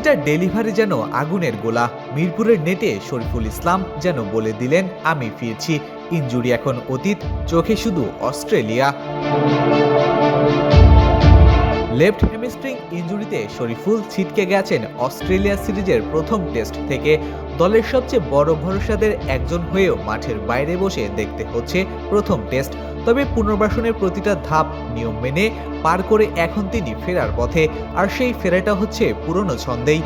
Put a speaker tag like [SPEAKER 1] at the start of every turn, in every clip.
[SPEAKER 1] প্রতিটা ডেলিভারি যেন আগুনের গোলা। মিরপুরের নেটে শরীফুল ইসলাম যেন বলে দিলেন, আমি ফিরছি। ইনজুরি এখন অতীত, চোখে শুধু অস্ট্রেলিয়া। লেফট হ্যামস্ট্রিং ইনজুরিতে শরীফুল ছিটকে গেছেন অস্ট্রেলিয়া সিরিজের প্রথম টেস্ট থেকে। দলের সবচেয়ে বড় ভরসাদের একজন হয়েও মাঠের বাইরে বসে দেখতে হচ্ছে প্রথম টেস্ট। তবে পুনর্বাসনের প্রতিটা ধাপ নিয়ম মেনে পার করে এখন তিনি ফেরার পথে, আর সেই ফেরাটা হচ্ছে পুরনো ছন্দেই।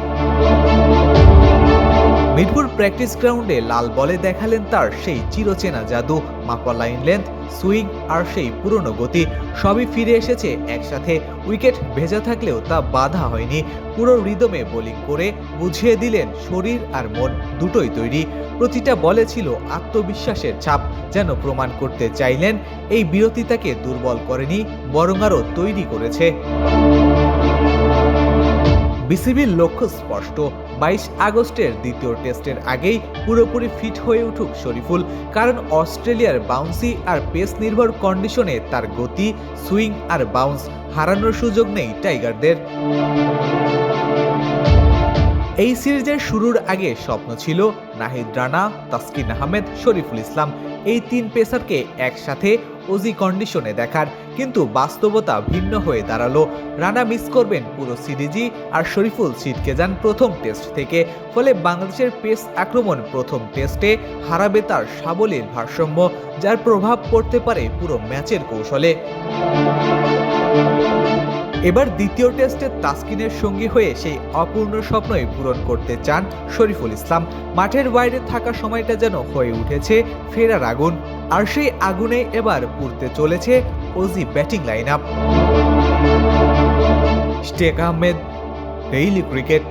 [SPEAKER 1] মিরপুর প্র্যাকটিস গ্রাউন্ডে লাল বলে দেখালেন তার সেই চিরচেনা জাদু। মাপা লাইন লেন্থ, সুইং আর সেই পুরনো গতি সবই ফিরে এসেছে একসাথে। উইকেট ভেজা থাকলেও তা বাধা হয়নি। পুরো রিদমে বোলিং করে বুঝিয়ে দিলেন শরীর আর মন দুটোই তৈরি। প্রতিটা বলে ছিল আত্মবিশ্বাসের ছাপ, যেন প্রমাণ করতে চাইলেন এই বিরতি তাকে দুর্বল করেনি, বরং আরও তৈরি করেছে। বিসিবির লক্ষ্য স্পষ্ট, 22 আগস্টের দ্বিতীয় টেস্টের আগেই পুরোপুরি ফিট হয়ে উঠুক শরীফুল। কারণ অস্ট্রেলিয়ার বাউন্সি আর পেস নির্ভর কন্ডিশনে তার গতি, সুইং আর বাউন্স হারানোর সুযোগ নেই টাইগারদের। এই সিরিজের শুরুর আগে স্বপ্ন ছিল নাহিদ রানা, তাসকিন আহমেদ, শরীফুল ইসলাম এই তিন পেসারকে একসাথে ওজি কন্ডিশনে দেখার। কিন্তু বাস্তবতা ভিন্ন হয়ে দাঁড়ালো। রানা মিস করবেন পুরো সিরিজই, আর শরীফুল ছিটকে যান প্রথম টেস্ট থেকে। ফলে বাংলাদেশের পেস আক্রমণ প্রথম টেস্টে হারাবে তার সাবলীল ভারসাম্য, যার প্রভাব পড়তে পারে পুরো ম্যাচের কৌশলে। এবার দ্বিতীয় টেস্টে তাসকিনের সঙ্গী হয়ে সেই অপূর্ণ স্বপ্নই পূরণ করতে চান শরীফুল ইসলাম। মাঠের বাইরে থাকা সময়টা যেন হয়ে উঠেছে ফেরার আগুন, আর সেই আগুনে এবার পুড়তে চলেছে Aussie batting line up. Ishtiaq Ahmed, daily cricket.